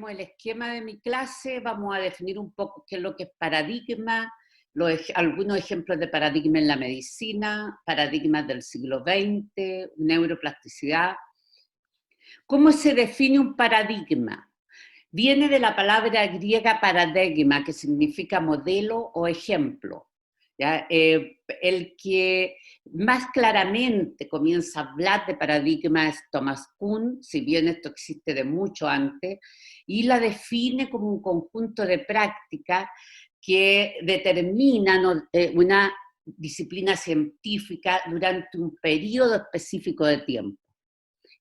tenemos el esquema de mi clase, vamos a definir un poco qué es lo que es paradigma, algunos ejemplos de paradigma en la medicina, paradigmas del siglo XX, neuroplasticidad. ¿Cómo se define un paradigma? Viene de la palabra griega paradigma, que significa modelo o ejemplo. ¿Ya? El que más claramente comienza a hablar de paradigma es Thomas Kuhn, si bien esto existe de mucho antes, y la define como un conjunto de prácticas que determinan una disciplina científica durante un periodo específico de tiempo.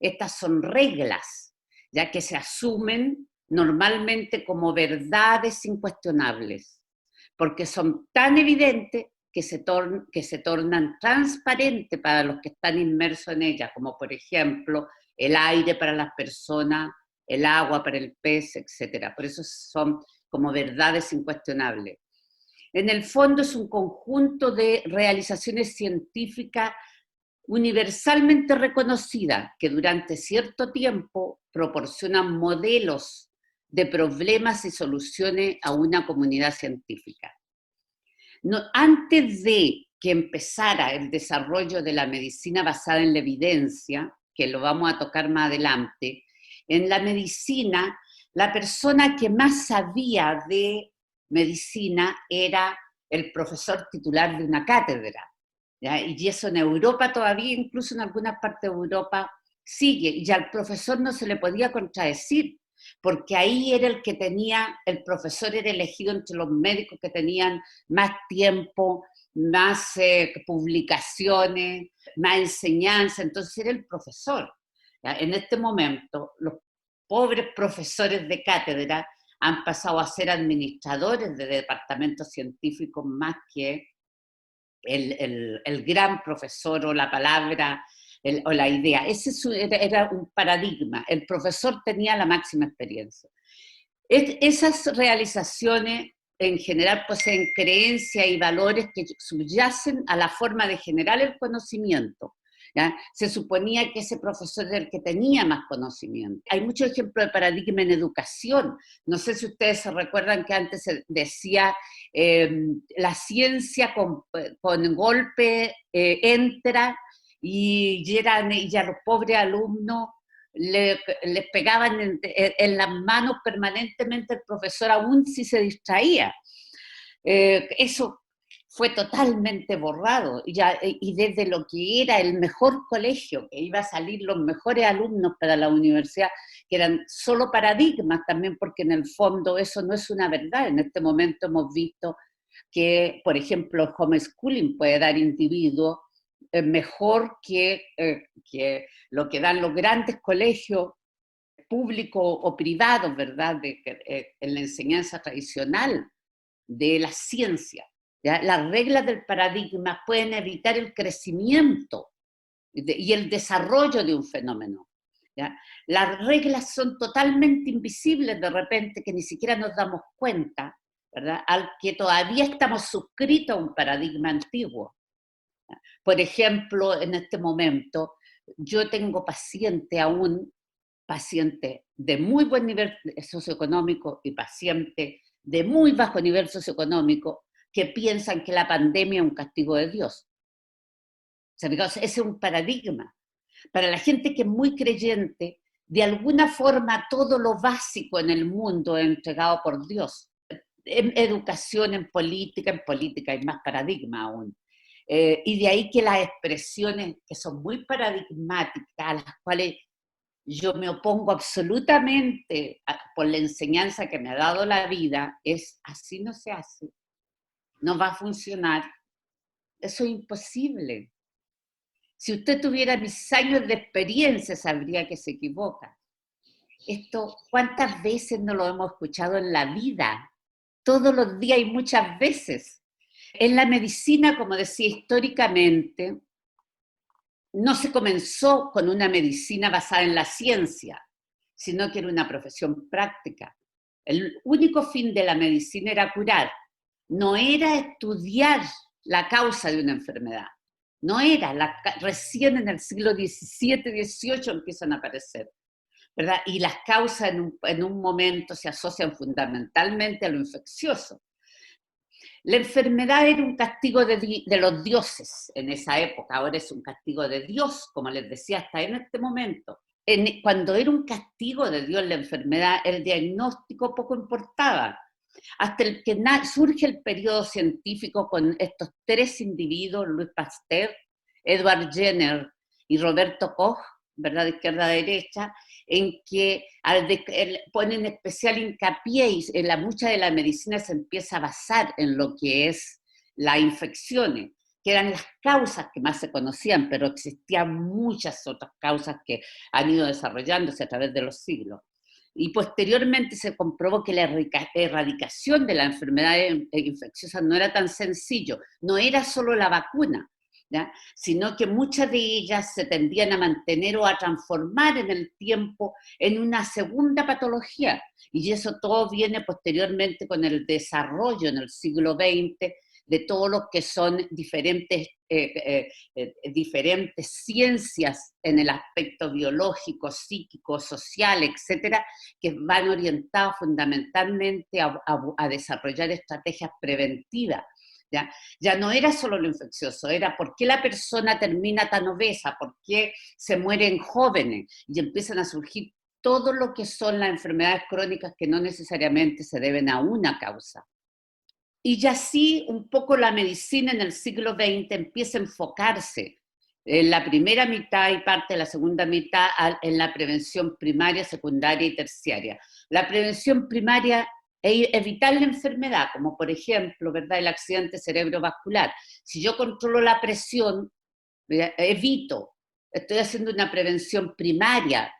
Estas son reglas, ya que se asumen normalmente como verdades incuestionables, porque son tan evidentes que se tornan transparentes para los que están inmersos en ellas, como por ejemplo el aire para las personas, el agua para el pez, etc. Por eso son como verdades incuestionables. En el fondo es un conjunto de realizaciones científicas universalmente reconocida, que durante cierto tiempo proporcionan modelos de problemas y soluciones a una comunidad científica. No, antes de que empezara el desarrollo de la medicina basada en la evidencia, que lo vamos a tocar más adelante, en la medicina, la persona que más sabía de medicina era el profesor titular de una cátedra. ¿Ya? Y eso en Europa todavía, incluso en algunas partes de Europa, sigue. Y al profesor no se le podía contradecir, porque ahí era el que tenía, el profesor era elegido entre los médicos que tenían más tiempo, más publicaciones, más enseñanza, entonces era el profesor. ¿Ya? En este momento, los pobres profesores de cátedra han pasado a ser administradores de departamentos científicos más que el gran profesor o la palabra o la idea. Ese era un paradigma. El profesor tenía la máxima experiencia. Esas realizaciones en general poseen creencias y valores que subyacen a la forma de generar el conocimiento. ¿Ya? Se suponía que ese profesor era el que tenía más conocimiento. Hay muchos ejemplos de paradigma en educación. No sé si ustedes se recuerdan que antes se decía la ciencia con golpe entra y a los pobres alumnos les pegaban en las manos permanentemente el profesor, aún si se distraía. Eso fue totalmente borrado, y desde lo que era el mejor colegio, que iba a salir los mejores alumnos para la universidad, que eran solo paradigmas también, porque en el fondo eso no es una verdad. En este momento hemos visto que, por ejemplo, el homeschooling puede dar individuos mejor que lo que dan los grandes colegios públicos o privados, ¿verdad?, en la enseñanza tradicional de la ciencia. ¿Ya? Las reglas del paradigma pueden evitar el crecimiento y el desarrollo de un fenómeno. ¿Ya? Las reglas son totalmente invisibles de repente, que ni siquiera nos damos cuenta, ¿verdad?, al que todavía estamos suscritos a un paradigma antiguo. ¿Ya? Por ejemplo, en este momento, yo tengo paciente de muy buen nivel socioeconómico y paciente de muy bajo nivel socioeconómico que piensan que la pandemia es un castigo de Dios. O sea, ese es un paradigma. Para la gente que es muy creyente, de alguna forma todo lo básico en el mundo es entregado por Dios. En educación, en política hay más paradigma aún. Y de ahí que las expresiones que son muy paradigmáticas, a las cuales yo me opongo absolutamente por la enseñanza que me ha dado la vida, es así no se hace, no va a funcionar, eso es imposible. Si usted tuviera mis años de experiencia, sabría que se equivoca. Esto, ¿cuántas veces no lo hemos escuchado en la vida? Todos los días y muchas veces. En la medicina, como decía, históricamente, no se comenzó con una medicina basada en la ciencia, sino que era una profesión práctica. El único fin de la medicina era curar, no era estudiar la causa de una enfermedad. No era, recién en el siglo XVII, XVIII empiezan a aparecer. ¿verdad? Y las causas en un momento se asocian fundamentalmente a lo infeccioso. La enfermedad era un castigo de los dioses en esa época, ahora es un castigo de Dios, como les decía, hasta en este momento. Cuando era un castigo de Dios la enfermedad, el diagnóstico poco importaba. Hasta el que surge el periodo científico con estos tres individuos, Louis Pasteur, Edward Jenner y Roberto Koch, ¿verdad? De izquierda a derecha, en que ponen especial hincapié y mucha de la medicina se empieza a basar en lo que es las infecciones, que eran las causas que más se conocían, pero existían muchas otras causas que han ido desarrollándose a través de los siglos. Y posteriormente se comprobó que la erradicación de la enfermedad infecciosa no era tan sencillo, no era solo la vacuna, ¿ya? Sino que muchas de ellas se tendían a mantener o a transformar en el tiempo en una segunda patología. Y eso todo viene posteriormente con el desarrollo en el siglo XX de todo lo que son diferentes ciencias en el aspecto biológico, psíquico, social, etcétera, que van orientados fundamentalmente a desarrollar estrategias preventivas. ¿Ya? Ya no era solo lo infeccioso, era por qué la persona termina tan obesa, por qué se mueren jóvenes, y empiezan a surgir todo lo que son las enfermedades crónicas que no necesariamente se deben a una causa. Y ya sí, un poco la medicina en el siglo XX empieza a enfocarse en la primera mitad y parte de la segunda mitad en la prevención primaria, secundaria y terciaria. La prevención primaria es evitar la enfermedad, como por ejemplo, ¿verdad?, el accidente cerebrovascular. Si yo controlo la presión, evito, estoy haciendo una prevención primaria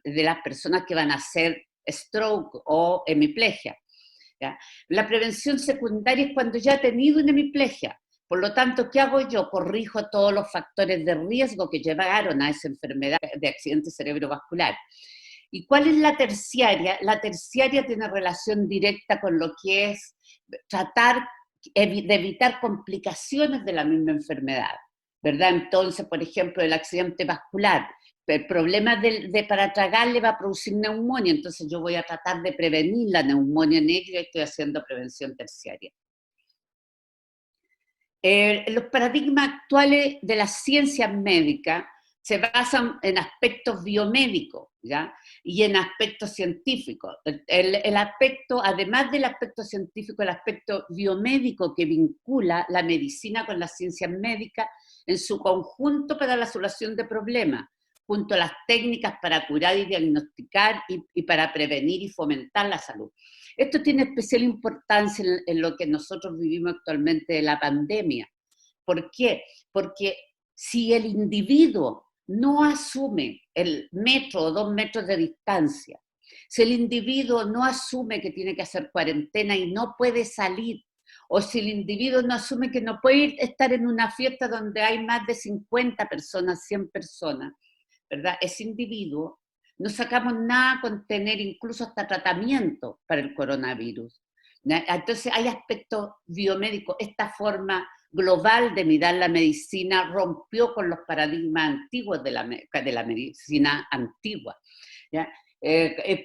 de las personas que van a hacer stroke o hemiplegia. ¿Ya? La prevención secundaria es cuando ya he tenido una hemiplegia. Por lo tanto, ¿qué hago yo? Corrijo todos los factores de riesgo que llevaron a esa enfermedad de accidente cerebrovascular. ¿Y cuál es la terciaria? La terciaria tiene relación directa con lo que es tratar de evitar complicaciones de la misma enfermedad, ¿verdad? Entonces, por ejemplo, el accidente vascular, el problema para tragar le va a producir neumonía, entonces yo voy a tratar de prevenir la neumonía en ello y estoy haciendo prevención terciaria. Los paradigmas actuales de las ciencias médicas se basan en aspectos biomédicos, ¿ya? Y en aspectos científicos. El aspecto, además del aspecto científico, el aspecto biomédico que vincula la medicina con las ciencias médicas en su conjunto para la solución de problemas, junto a las técnicas para curar y diagnosticar y para prevenir y fomentar la salud. Esto tiene especial importancia en lo que nosotros vivimos actualmente de la pandemia. ¿Por qué? Porque si el individuo no asume el metro o 2 metros de distancia, si el individuo no asume que tiene que hacer cuarentena y no puede salir, o si el individuo no asume que no puede estar en una fiesta donde hay más de 50 personas, 100 personas, ¿verdad? Ese individuo, no sacamos nada con tener incluso hasta tratamiento para el coronavirus. Entonces hay aspectos biomédicos, esta forma global de mirar la medicina rompió con los paradigmas antiguos de la medicina antigua. ¿Ya?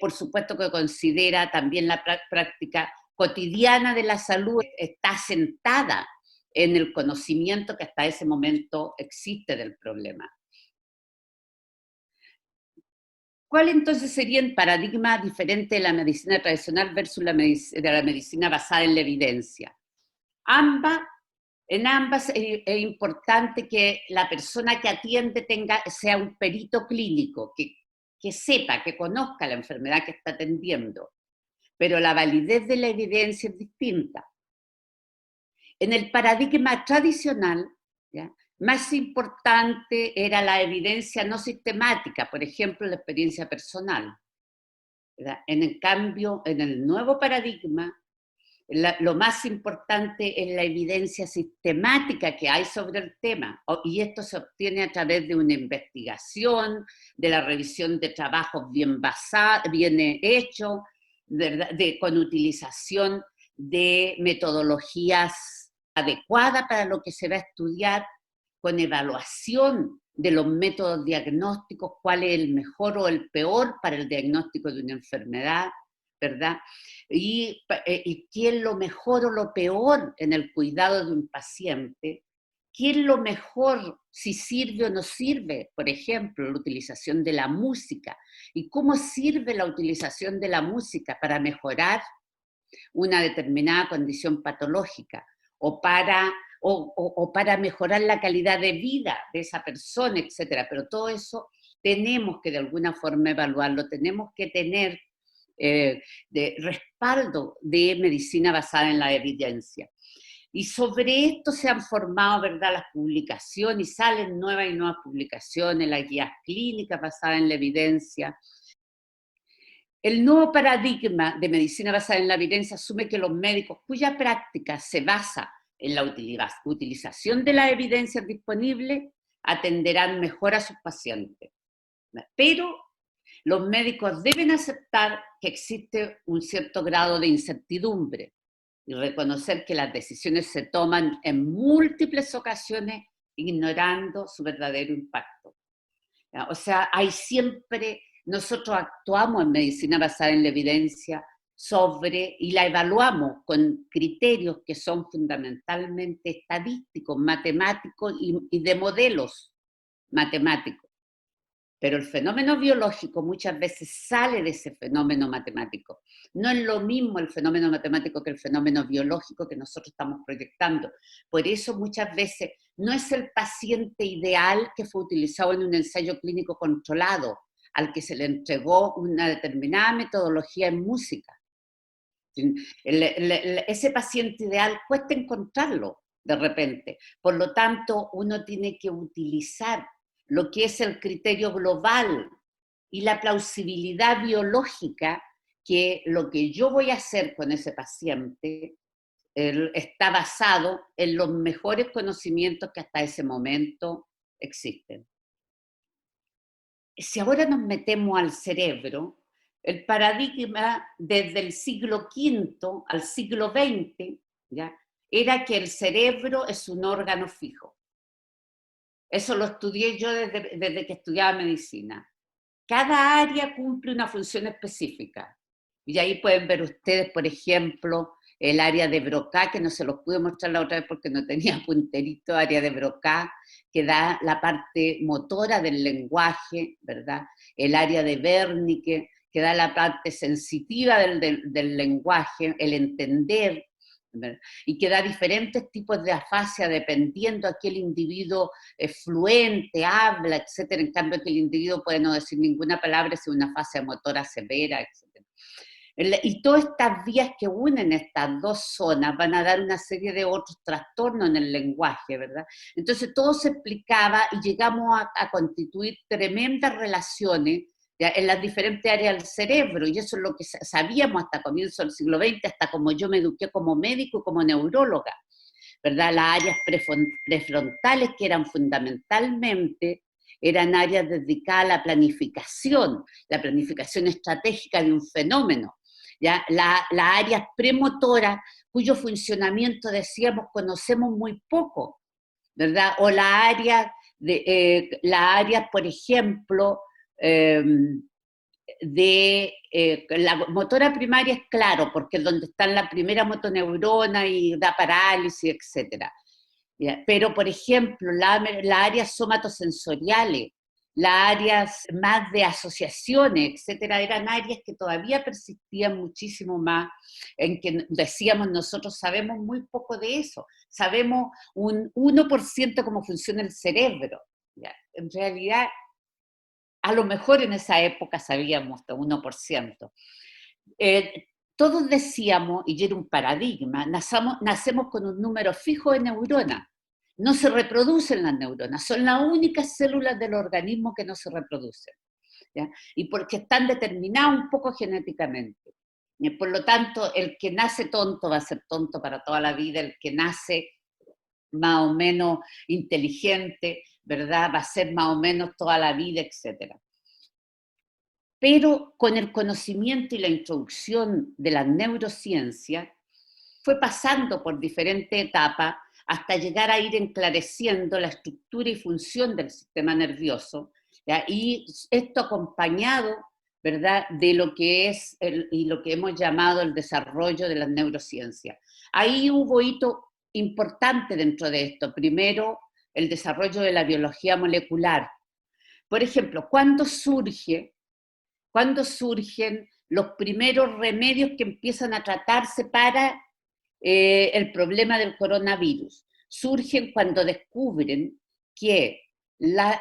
Por supuesto que considera también la práctica cotidiana de la salud, está sentada en el conocimiento que hasta ese momento existe del problema. ¿Cuál entonces sería el paradigma diferente de la medicina tradicional versus la medicina basada en la evidencia? En ambas es importante que la persona que atiende sea un perito clínico, que sepa, que conozca la enfermedad que está atendiendo, pero la validez de la evidencia es distinta. En el paradigma tradicional, ¿ya?, más importante era la evidencia no sistemática, por ejemplo, la experiencia personal, ¿verdad? En el cambio, en el nuevo paradigma, lo más importante es la evidencia sistemática que hay sobre el tema, y esto se obtiene a través de una investigación, de la revisión de trabajos bien basados, bien hechos, ¿verdad?, con utilización de metodologías adecuadas para lo que se va a estudiar, con evaluación de los métodos diagnósticos, cuál es el mejor o el peor para el diagnóstico de una enfermedad, ¿verdad? Y qué es lo mejor o lo peor en el cuidado de un paciente, qué es lo mejor, si sirve o no sirve, por ejemplo, la utilización de la música, y cómo sirve la utilización de la música para mejorar una determinada condición patológica o para mejorar la calidad de vida de esa persona, etcétera. Pero todo eso tenemos que de alguna forma evaluarlo, tenemos que tener de respaldo de medicina basada en la evidencia. Y sobre esto se han formado, ¿verdad?, las publicaciones, y salen nuevas y nuevas publicaciones, las guías clínicas basadas en la evidencia. El nuevo paradigma de medicina basada en la evidencia asume que los médicos cuya práctica se basa en la utilización de la evidencia disponible atenderán mejor a sus pacientes. Pero los médicos deben aceptar que existe un cierto grado de incertidumbre y reconocer que las decisiones se toman en múltiples ocasiones ignorando su verdadero impacto. O sea, hay siempre, nosotros actuamos en medicina basada en la evidencia y la evaluamos con criterios que son fundamentalmente estadísticos, matemáticos y de modelos matemáticos. Pero el fenómeno biológico muchas veces sale de ese fenómeno matemático. No es lo mismo el fenómeno matemático que el fenómeno biológico que nosotros estamos proyectando. Por eso muchas veces no es el paciente ideal que fue utilizado en un ensayo clínico controlado, al que se le entregó una determinada metodología en música. Ese paciente ideal cuesta encontrarlo de repente. Por lo tanto, uno tiene que utilizar lo que es el criterio global y la plausibilidad biológica, que lo que yo voy a hacer con ese paciente está basado en los mejores conocimientos que hasta ese momento existen. Si ahora nos metemos al cerebro, el paradigma desde el siglo V al siglo XX, ¿ya?, era que el cerebro es un órgano fijo. Eso lo estudié yo desde que estudiaba medicina. Cada área cumple una función específica. Y ahí pueden ver ustedes, por ejemplo, el área de Broca, que no se los pude mostrar la otra vez porque no tenía punterito, área de Broca, que da la parte motora del lenguaje, ¿verdad? El área de Wernicke, que da la parte sensitiva del lenguaje, el entender, ¿verdad? Y que da diferentes tipos de afasia dependiendo a qué el individuo es fluente, habla, etcétera. En cambio, que el individuo puede no decir ninguna palabra, es una afasia motora severa, etcétera. Y todas estas vías que unen estas dos zonas van a dar una serie de otros trastornos en el lenguaje, ¿verdad? Entonces todo se explicaba y llegamos a constituir tremendas relaciones, ¿ya?, en las diferentes áreas del cerebro, y eso es lo que sabíamos hasta comienzo del siglo XX, hasta como yo me eduqué como médico y como neuróloga, ¿verdad? Las áreas prefrontales, que eran fundamentalmente, eran áreas dedicadas a la planificación estratégica de un fenómeno. ¿Ya? Las áreas premotoras, cuyo funcionamiento, decíamos, conocemos muy poco, ¿verdad? O la área, por ejemplo, la motora primaria es claro, porque es donde está la primera motoneurona y da parálisis, etc. Pero, por ejemplo, las áreas somatosensoriales, las áreas más de asociaciones, etcétera, eran áreas que todavía persistían muchísimo más, en que decíamos nosotros sabemos muy poco de eso, sabemos un 1% cómo funciona el cerebro. ¿Ya? En realidad, a lo mejor en esa época sabíamos hasta 1%. Todos decíamos, y era un paradigma, nacemos con un número fijo de neuronas. No se reproducen las neuronas, son las únicas células del organismo que no se reproducen, ¿ya? Y porque están determinadas un poco genéticamente. Por lo tanto, el que nace tonto va a ser tonto para toda la vida, el que nace más o menos inteligente, ¿verdad?, va a ser más o menos toda la vida, etc. Pero con el conocimiento y la introducción de la neurociencia, fue pasando por diferentes etapas hasta llegar a ir enclareciendo la estructura y función del sistema nervioso, ¿ya? Y esto acompañado, ¿verdad?, de lo que es y lo que hemos llamado el desarrollo de las neurociencias. Ahí hubo hito importante dentro de esto. Primero, el desarrollo de la biología molecular. Por ejemplo, ¿cuándo surgen los primeros remedios que empiezan a tratarse para el problema del coronavirus? Surgen cuando descubren que las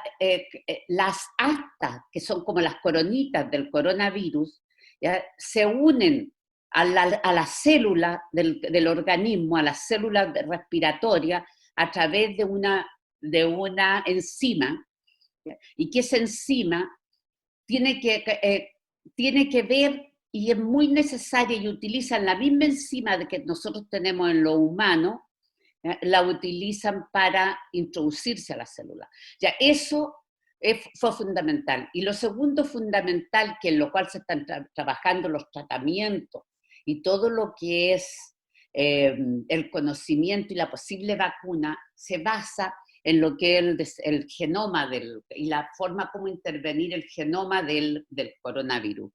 astas, que son como las coronitas del coronavirus, ¿ya?, se unen a la célula del organismo, a las células respiratorias, a través de una enzima, ¿ya?, y que esa enzima tiene que ver y es muy necesaria y utilizan la misma enzima que nosotros tenemos en lo humano, la utilizan para introducirse a la célula. Ya, eso fue fundamental. Y lo segundo fundamental, que en lo cual se están trabajando los tratamientos y todo lo que es el conocimiento y la posible vacuna, se basa en lo que es el genoma y la forma como intervenir el genoma del coronavirus.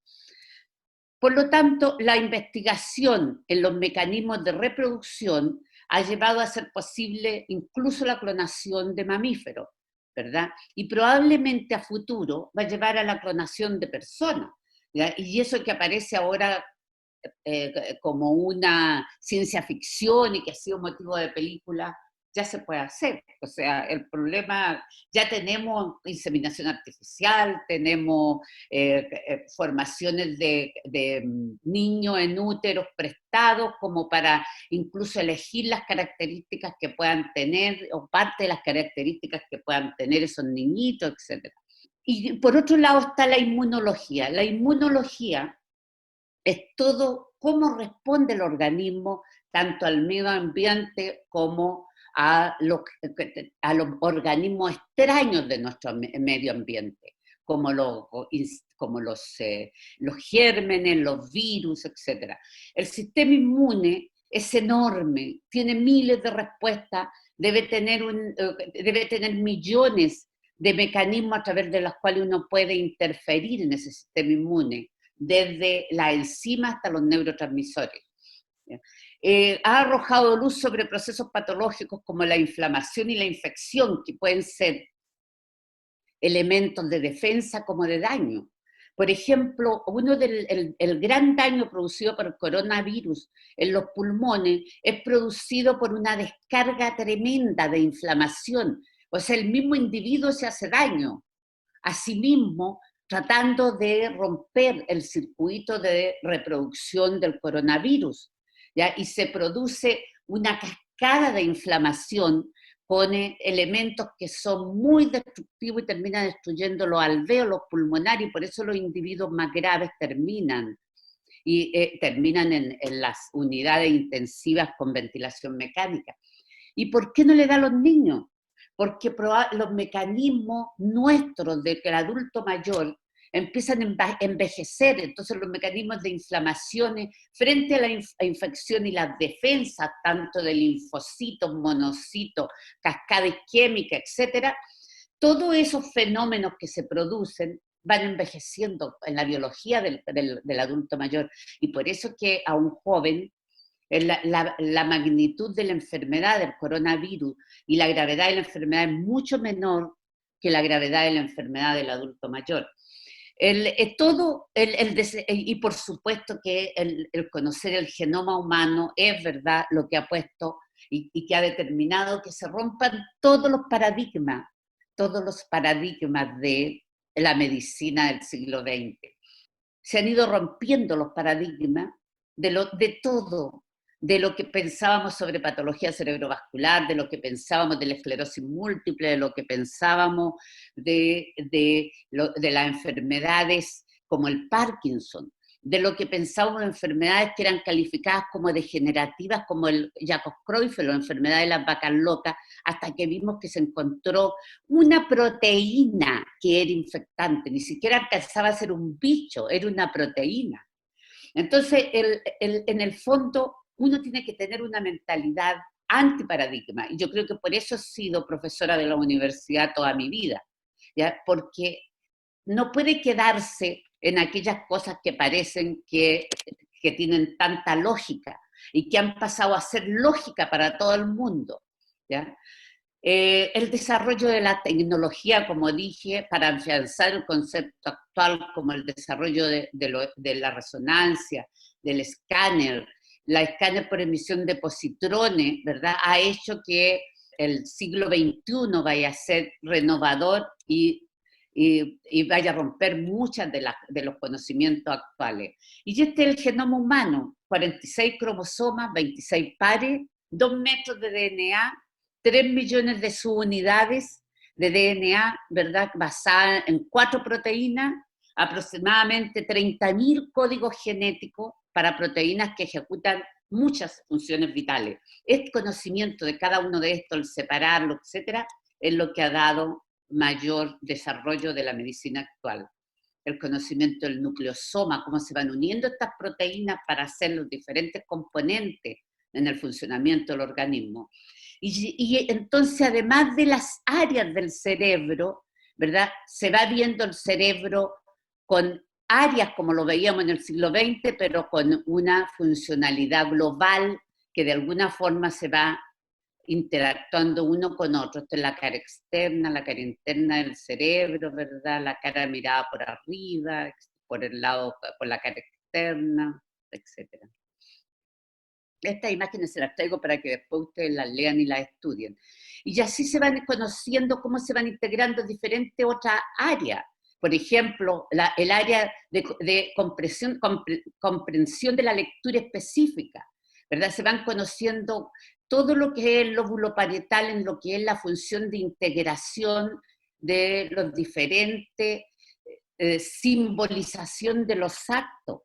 Por lo tanto, la investigación en los mecanismos de reproducción ha llevado a ser posible incluso la clonación de mamíferos, ¿verdad? Y probablemente a futuro va a llevar a la clonación de personas, ¿ya? Y eso que aparece ahora como una ciencia ficción y que ha sido motivo de película, ya se puede hacer. O sea, el problema, ya tenemos inseminación artificial, tenemos formaciones de niños en úteros prestados como para incluso elegir las características que puedan tener, o parte de las características que puedan tener esos niñitos, etc. Y por otro lado está la inmunología. La inmunología es todo cómo responde el organismo tanto al medio ambiente como a los organismos extraños de nuestro medio ambiente, como los gérmenes, los virus, etc. El sistema inmune es enorme, tiene miles de respuestas, debe tener millones de mecanismos a través de los cuales uno puede interferir en ese sistema inmune, desde la enzima hasta los neurotransmisores. Ha arrojado luz sobre procesos patológicos como la inflamación y la infección, que pueden ser elementos de defensa como de daño. Por ejemplo, el gran daño producido por el coronavirus en los pulmones es producido por una descarga tremenda de inflamación. O sea, el mismo individuo se hace daño a sí mismo tratando de romper el circuito de reproducción del coronavirus, ¿ya? Y se produce una cascada de inflamación con elementos que son muy destructivos y terminan destruyendo los alvéolos pulmonares, y por eso los individuos más graves terminan en las unidades intensivas con ventilación mecánica. ¿Y por qué no le da a los niños? Porque los mecanismos nuestros del adulto mayor empiezan a envejecer, entonces los mecanismos de inflamaciones frente a la infección y las defensas, tanto de linfocitos, monocitos, cascada isquémica, etcétera, todos esos fenómenos que se producen van envejeciendo en la biología del adulto mayor, y por eso que a un joven la magnitud de la enfermedad del coronavirus y la gravedad de la enfermedad es mucho menor que la gravedad de la enfermedad del adulto mayor. Y por supuesto que el conocer el genoma humano es verdad lo que ha puesto y que ha determinado que se rompan todos los paradigmas de la medicina del siglo XX. Se han ido rompiendo los paradigmas de todo, de lo que pensábamos sobre patología cerebrovascular, de lo que pensábamos de la esclerosis múltiple, de lo que pensábamos de las enfermedades como el Parkinson, de lo que pensábamos de enfermedades que eran calificadas como degenerativas, como el Jakob-Creutzfeldt, o enfermedad de las vacas locas, hasta que vimos que se encontró una proteína que era infectante, ni siquiera alcanzaba a ser un bicho, era una proteína. Entonces, en el fondo, uno tiene que tener una mentalidad antiparadigma. Y yo creo que por eso he sido profesora de la universidad toda mi vida, ¿ya? Porque no puede quedarse en aquellas cosas que parecen que tienen tanta lógica y que han pasado a ser lógica para todo el mundo, ¿ya? El desarrollo de la tecnología, como dije, para afianzar el concepto actual, como el desarrollo de la resonancia, del escáner, la escáner por emisión de positrones, ¿verdad? Ha hecho que el siglo XXI vaya a ser renovador y vaya a romper muchas de los conocimientos actuales. Y este es el genoma humano: 46 cromosomas, 26 pares, 2 metros de DNA, 3 millones de subunidades de DNA, ¿verdad?, basada en 4 proteínas, aproximadamente 30.000 códigos genéticos para proteínas que ejecutan muchas funciones vitales. Este conocimiento de cada uno de estos, el separarlo, etcétera, es lo que ha dado mayor desarrollo de la medicina actual. El conocimiento del nucleosoma, cómo se van uniendo estas proteínas para hacer los diferentes componentes en el funcionamiento del organismo. Y entonces, además de las áreas del cerebro, ¿verdad?, se va viendo el cerebro con áreas como lo veíamos en el siglo XX, pero con una funcionalidad global que de alguna forma se va interactuando uno con otro. Esta es la cara externa, la cara interna del cerebro, ¿verdad? La cara mirada por arriba, por el lado, por la cara externa, etcétera. Estas imágenes se las traigo para que después ustedes las lean y las estudien. Y así se van conociendo cómo se van integrando diferentes otras áreas. Por ejemplo, el área de comprensión de la lectura específica, ¿verdad? Se van conociendo todo lo que es el lóbulo parietal en lo que es la función de integración de los diferentes simbolización de los actos,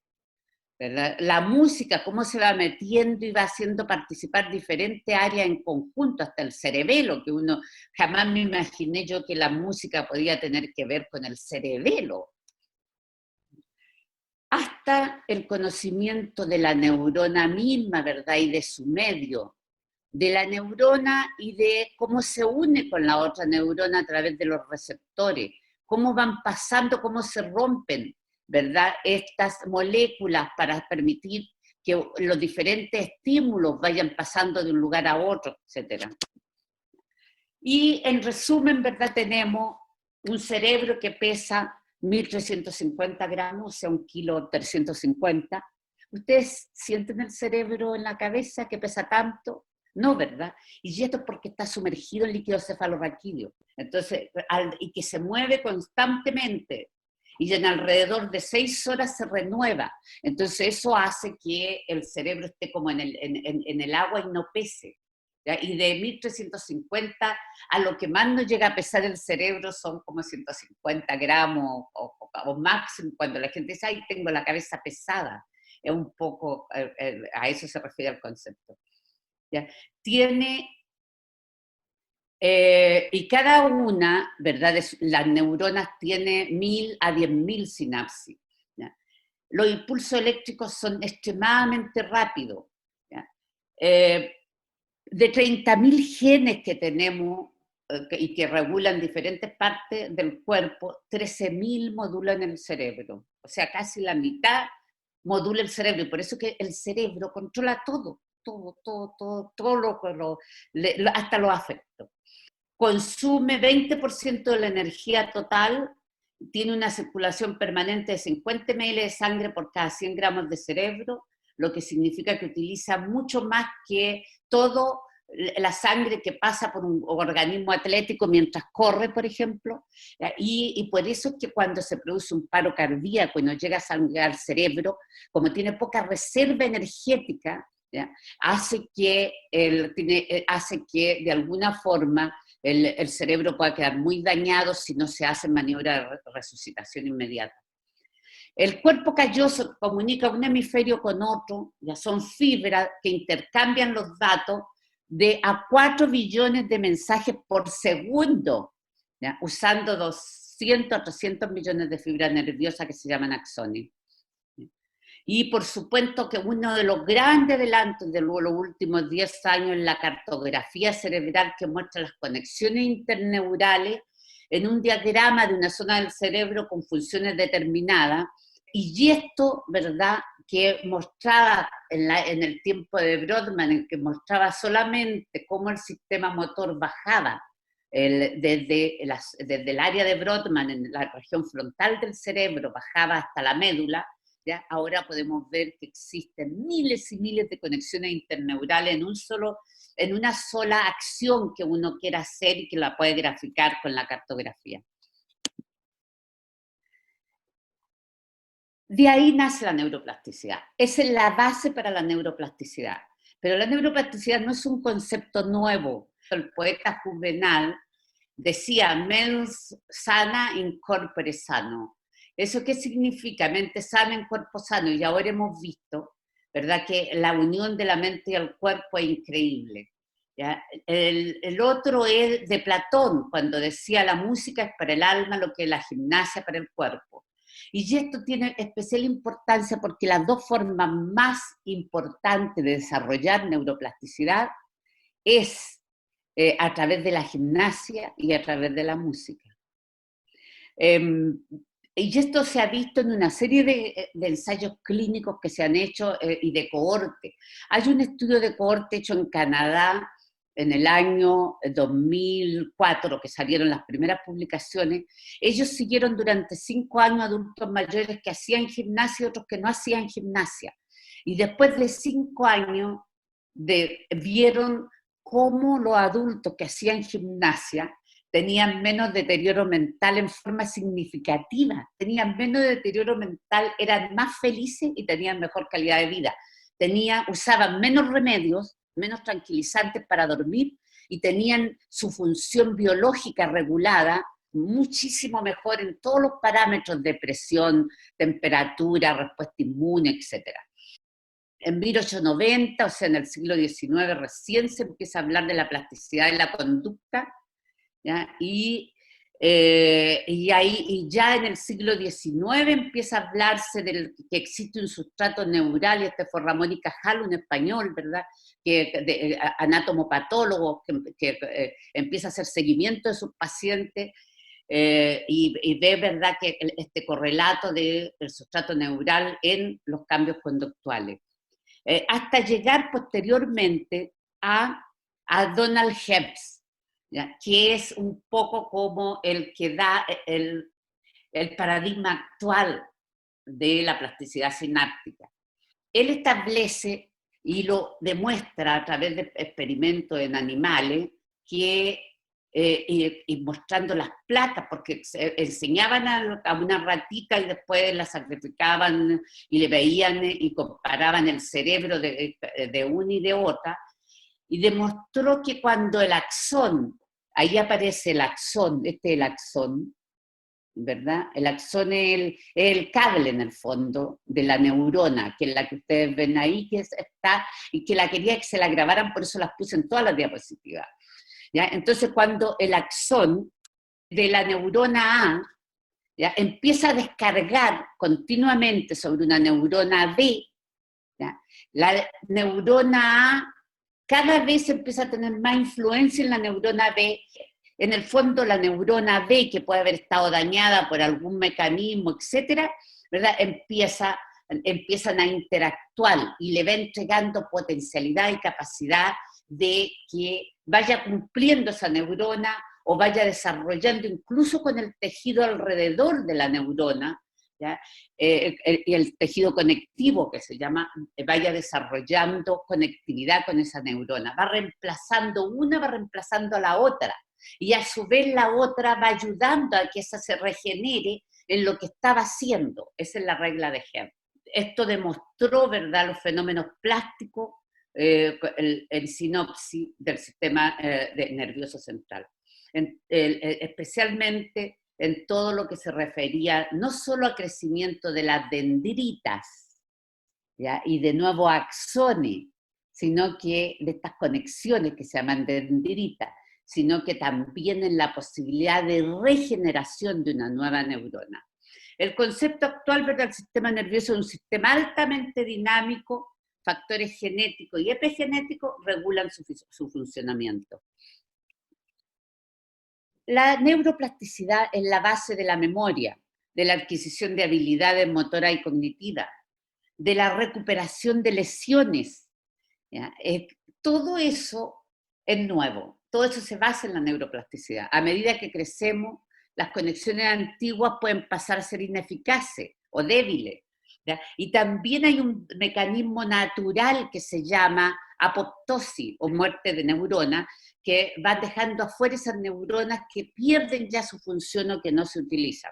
¿verdad? La música, cómo se va metiendo y va haciendo participar diferentes áreas en conjunto, hasta el cerebelo, que uno jamás me imaginé yo que la música podía tener que ver con el cerebelo. Hasta el conocimiento de la neurona misma, ¿verdad? Y de su medio, de la neurona y de cómo se une con la otra neurona a través de los receptores, cómo van pasando, cómo se rompen, ¿verdad?, estas moléculas para permitir que los diferentes estímulos vayan pasando de un lugar a otro, etc. Y en resumen, ¿verdad?, tenemos un cerebro que pesa 1.350 gramos, o sea, 1,350 kilos. ¿Ustedes sienten el cerebro en la cabeza que pesa tanto? No, ¿verdad? Y esto es porque está sumergido en líquido cefalorraquídeo. Entonces, y que se mueve constantemente. Y en alrededor de 6 horas se renueva. Entonces, eso hace que el cerebro esté como en el agua y no pese, ¿ya? Y de 1.350 a lo que más nos llega a pesar el cerebro son como 150 gramos o máximo, cuando la gente dice, ay, tengo la cabeza pesada. Es un poco, a eso se refiere el concepto, ¿ya? Tiene, y cada una, ¿verdad?, las neuronas tiene 1.000 a 10.000 sinapsis, ¿ya? Los impulsos eléctricos son extremadamente rápidos, ¿ya? De 30.000 genes que tenemos y que regulan diferentes partes del cuerpo, 13.000 modulan el cerebro. O sea, casi la mitad modula el cerebro. Y por eso que el cerebro controla todo, hasta los afectos. Consume 20% de la energía total, tiene una circulación permanente de 50 ml de sangre por cada 100 gramos de cerebro, lo que significa que utiliza mucho más que todo la sangre que pasa por un organismo atlético mientras corre, por ejemplo, y por eso es que cuando se produce un paro cardíaco y no llega sangre al cerebro, como tiene poca reserva energética, ¿ya?, hace que de alguna forma el cerebro pueda quedar muy dañado si no se hace maniobra de resucitación inmediata. El cuerpo calloso comunica un hemisferio con otro, ya son fibras que intercambian los datos de a 4 billones de mensajes por segundo, ¿ya?, usando 200 a 300 millones de fibras nerviosas que se llaman axones. Y por supuesto que uno de los grandes adelantos de los últimos 10 años es la cartografía cerebral, que muestra las conexiones interneurales en un diagrama de una zona del cerebro con funciones determinadas. Y esto, ¿verdad?, que mostraba en el tiempo de Brodmann, en que mostraba solamente cómo el sistema motor bajaba desde el área de Brodmann, en la región frontal del cerebro, bajaba hasta la médula. ¿Ya? Ahora podemos ver que existen miles y miles de conexiones interneurales en una sola acción que uno quiera hacer y que la puede graficar con la cartografía. De ahí nace la neuroplasticidad. Esa es la base para la neuroplasticidad. Pero la neuroplasticidad no es un concepto nuevo. El poeta Juvenal decía, mens sana in corpore sano. ¿Eso qué significa? Mente sana en cuerpo sano. Y ahora hemos visto, ¿verdad?, que la unión de la mente y el cuerpo es increíble. ¿Ya? El otro es de Platón, cuando decía la música es para el alma lo que la gimnasia para el cuerpo. Y esto tiene especial importancia porque las dos formas más importantes de desarrollar neuroplasticidad es a través de la gimnasia y a través de la música. Y esto se ha visto en una serie de ensayos clínicos que se han hecho y de cohorte. Hay un estudio de cohorte hecho en Canadá en el año 2004, que salieron las primeras publicaciones. Ellos siguieron durante 5 años adultos mayores que hacían gimnasia y otros que no hacían gimnasia. Y después de 5 años vieron cómo los adultos que hacían gimnasia tenían menos deterioro mental en forma significativa, tenían menos deterioro mental, eran más felices y tenían mejor calidad de vida. Usaban menos remedios, menos tranquilizantes para dormir y tenían su función biológica regulada muchísimo mejor en todos los parámetros de presión, temperatura, respuesta inmune, etc. En 1890, o sea, en el siglo XIX, recién se empieza a hablar de la plasticidad de la conducta, ¿ya? Y ya en el siglo XIX empieza a hablarse de que existe un sustrato neural, y este fue Ramón y Cajal, un español, ¿verdad?, anátomo-patólogo, que empieza a hacer seguimiento de sus pacientes y ve, ¿verdad?, que este correlato del sustrato neural en los cambios conductuales. Hasta llegar posteriormente a Donald Hebb, ¿ya?, que es un poco como el que da el paradigma actual de la plasticidad sináptica. Él establece y lo demuestra a través de experimentos en animales y mostrando las placas, porque enseñaban a una ratita y después la sacrificaban y le veían y comparaban el cerebro de una y de otra, y demostró que cuando el axón, ahí aparece el axón, este es el axón, ¿verdad? El axón es el cable en el fondo de la neurona, que es la que ustedes ven ahí, que está, y que la quería que se la grabaran, por eso las puse en todas las diapositivas. ¿Ya? Entonces, cuando el axón de la neurona A, ¿ya?, empieza a descargar continuamente sobre una neurona B, ¿ya?, la neurona A cada vez empieza a tener más influencia en la neurona B. En el fondo, la neurona B, que puede haber estado dañada por algún mecanismo, etcétera, ¿verdad?, empiezan a interactuar y le va entregando potencialidad y capacidad de que vaya cumpliendo esa neurona o vaya desarrollando incluso con el tejido alrededor de la neurona, ¿ya?, el tejido conectivo que se llama, vaya desarrollando conectividad con esa neurona. Va reemplazando una, va reemplazando a la otra. Y a su vez la otra va ayudando a que esa se regenere en lo que estaba haciendo. Esa es la regla de Hebb. Esto demostró, ¿verdad?, los fenómenos plásticos en sinopsis del sistema nervioso central. Especialmente en todo lo que se refería no solo a crecimiento de las dendritas, ¿ya?, y de nuevo axones, sino que de estas conexiones que se llaman dendritas, sino que también en la posibilidad de regeneración de una nueva neurona. El concepto actual, ¿verdad?, del sistema nervioso es un sistema altamente dinámico, factores genéticos y epigenéticos regulan su funcionamiento. La neuroplasticidad es la base de la memoria, de la adquisición de habilidades motoras y cognitivas, de la recuperación de lesiones. ¿Ya? Todo eso es nuevo, todo eso se basa en la neuroplasticidad. A medida que crecemos, las conexiones antiguas pueden pasar a ser ineficaces o débiles. ¿Ya? Y también hay un mecanismo natural que se llama apoptosis o muerte de neuronas, que van dejando afuera esas neuronas que pierden ya su función o que no se utilizan.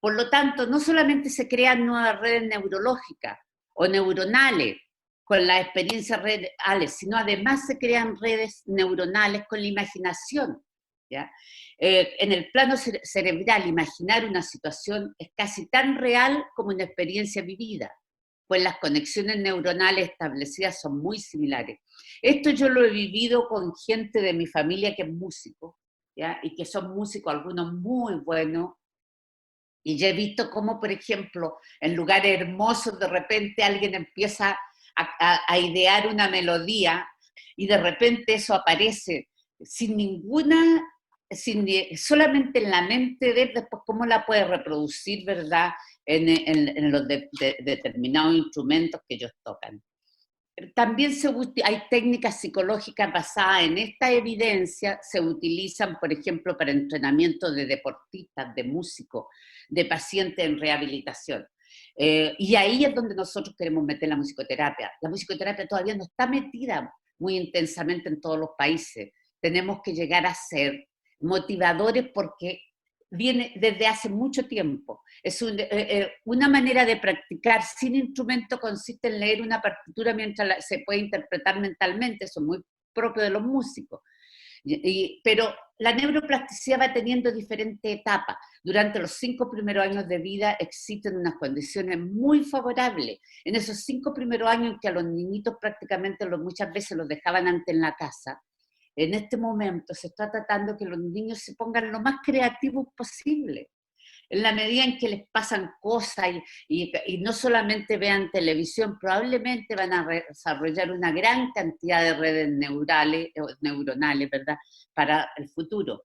Por lo tanto, no solamente se crean nuevas redes neurológicas o neuronales con las experiencias reales, sino además se crean redes neuronales con la imaginación. ¿Ya? En el plano cerebral, imaginar una situación es casi tan real como una experiencia vivida, pues las conexiones neuronales establecidas son muy similares. Esto yo lo he vivido con gente de mi familia que es músico, ¿ya? Y que son músicos, algunos muy buenos, y ya he visto cómo, por ejemplo, en lugares hermosos de repente alguien empieza a idear una melodía y de repente eso aparece sin ninguna, solamente en la mente de él, después cómo la puede reproducir, ¿verdad?, en los determinados instrumentos que ellos tocan. También hay técnicas psicológicas basadas en esta evidencia, se utilizan, por ejemplo, para entrenamiento de deportistas, de músicos, de pacientes en rehabilitación. Y ahí es donde nosotros queremos meter la musicoterapia. La musicoterapia todavía no está metida muy intensamente en todos los países. Tenemos que llegar a ser motivadores porque viene desde hace mucho tiempo. Es una manera de practicar sin instrumento consiste en leer una partitura mientras se puede interpretar mentalmente, eso es muy propio de los músicos. Pero la neuroplasticidad va teniendo diferentes etapas. Durante los 5 primeros años de vida existen unas condiciones muy favorables. En esos 5 primeros años en que a los niñitos prácticamente muchas veces los dejaban antes en la casa, en este momento se está tratando que los niños se pongan lo más creativos posible, en la medida en que les pasan cosas y no solamente vean televisión, probablemente van a desarrollar una gran cantidad de redes neuronales, ¿verdad?, para el futuro.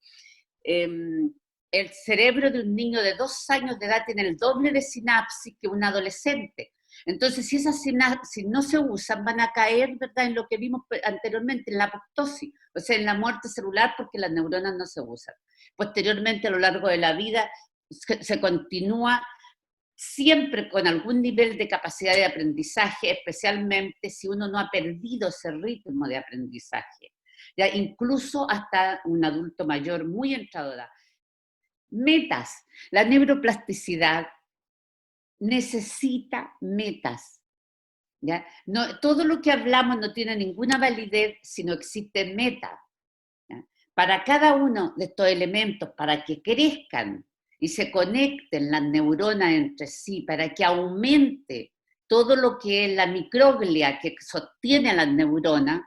El cerebro de un niño de 2 años de edad tiene el doble de sinapsis que un adolescente. Entonces, si esas sinapsis no se usan, van a caer, ¿verdad?, en lo que vimos anteriormente, en la apoptosis, o sea, en la muerte celular, porque las neuronas no se usan. Posteriormente, a lo largo de la vida, se continúa siempre con algún nivel de capacidad de aprendizaje, especialmente si uno no ha perdido ese ritmo de aprendizaje, ya incluso hasta un adulto mayor muy entrado de edad. Metas. La neuroplasticidad necesita metas. ¿Ya? No, todo lo que hablamos no tiene ninguna validez si no existe meta. ¿Ya? Para cada uno de estos elementos, para que crezcan y se conecten las neuronas entre sí, para que aumente todo lo que es la microglia que sostiene a las neuronas,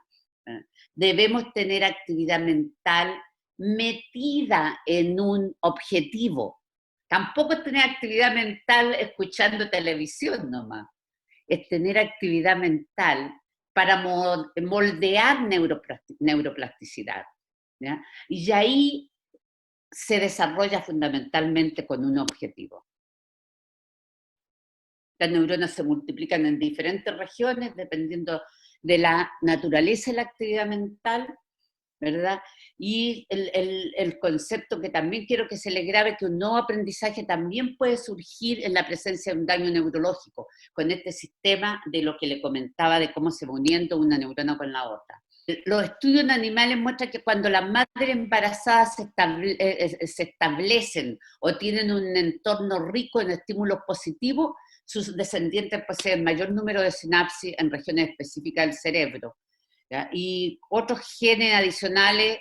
debemos tener actividad mental metida en un objetivo. Tampoco es tener actividad mental escuchando televisión nomás, es tener actividad mental para moldear neuroplasticidad. ¿Ya? Y ahí se desarrolla fundamentalmente con un objetivo. Las neuronas se multiplican en diferentes regiones dependiendo de la naturaleza de la actividad mental, ¿verdad? Y el concepto que también quiero que se le grabe, que un nuevo aprendizaje también puede surgir en la presencia de un daño neurológico, con este sistema de lo que le comentaba de cómo se va uniendo una neurona con la otra. Los estudios en animales muestran que cuando las madres embarazadas se establecen o tienen un entorno rico en estímulos positivos, sus descendientes poseen mayor número de sinapsis en regiones específicas del cerebro. ¿Ya? Y otros genes adicionales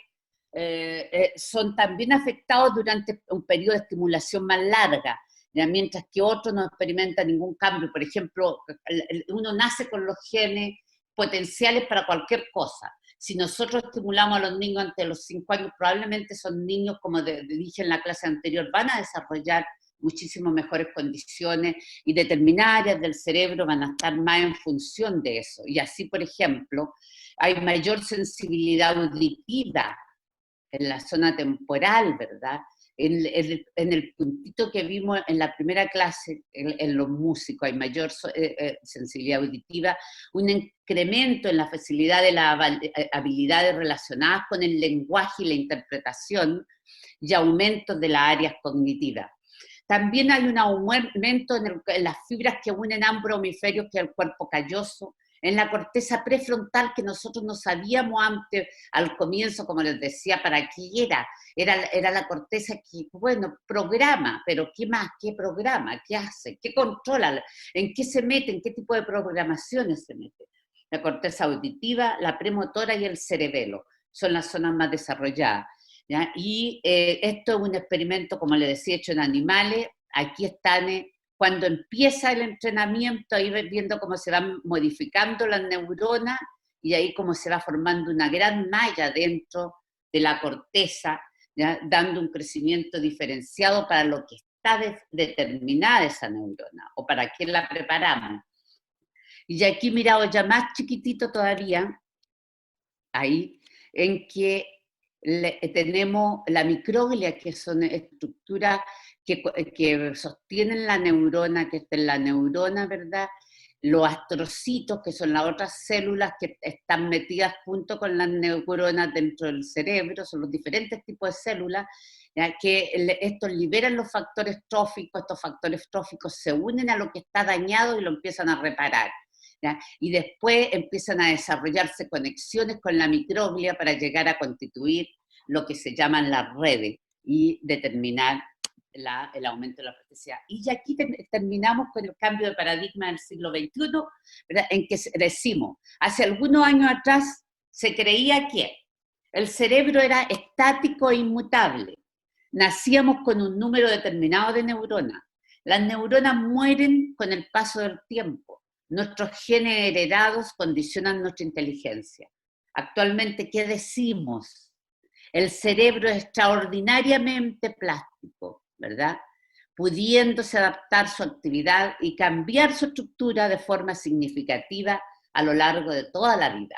son también afectados durante un periodo de estimulación más larga, ¿ya? Mientras que otros no experimentan ningún cambio. Por ejemplo, uno nace con los genes potenciales para cualquier cosa. Si nosotros estimulamos a los niños antes de los 5 años, probablemente son niños, como dije en la clase anterior, van a desarrollar muchísimo mejores condiciones y determinadas áreas del cerebro van a estar más en función de eso. Y así, por ejemplo, hay mayor sensibilidad auditiva en la zona temporal, ¿verdad? En el puntito que vimos en la primera clase, en los músicos, hay mayor sensibilidad auditiva, un incremento en la facilidad de las habilidades relacionadas con el lenguaje y la interpretación, y aumentos de las áreas cognitivas. También hay un aumento en las fibras que unen ambos hemisferios, que es el cuerpo calloso, en la corteza prefrontal, que nosotros no sabíamos antes, al comienzo, como les decía, para qué era. Era la corteza que, bueno, programa, pero ¿qué más? ¿Qué programa? ¿Qué hace? ¿Qué controla? ¿En qué se mete? ¿En qué tipo de programaciones se mete? La corteza auditiva, la premotora y el cerebelo son las zonas más desarrolladas, ¿ya? Y esto es un experimento, como les decía, hecho en animales. Aquí están... cuando empieza el entrenamiento, ahí viendo cómo se van modificando las neuronas y ahí cómo se va formando una gran malla dentro de la corteza, ¿ya? Dando un crecimiento diferenciado para lo que está determinada esa neurona o para qué la preparamos. Y aquí mirado ya más chiquitito todavía, ahí, en que tenemos la microglia, que son estructuras que sostienen la neurona, que está en la neurona, ¿verdad? Los astrocitos, que son las otras células que están metidas junto con las neuronas dentro del cerebro, son los diferentes tipos de células, ¿ya? Que estos liberan los factores tróficos, estos factores tróficos se unen a lo que está dañado y lo empiezan a reparar, ¿ya? Y después empiezan a desarrollarse conexiones con la microglia para llegar a constituir lo que se llaman las redes y determinar el aumento de la plasticidad. Y ya aquí terminamos con el cambio de paradigma del siglo XXI, ¿verdad? En que decimos, hace algunos años atrás se creía que el cerebro era estático e inmutable. Nacíamos con un número determinado de neuronas. Las neuronas mueren con el paso del tiempo. Nuestros genes heredados condicionan nuestra inteligencia. Actualmente, ¿qué decimos? El cerebro es extraordinariamente plástico, ¿verdad? Pudiéndose adaptar su actividad y cambiar su estructura de forma significativa a lo largo de toda la vida.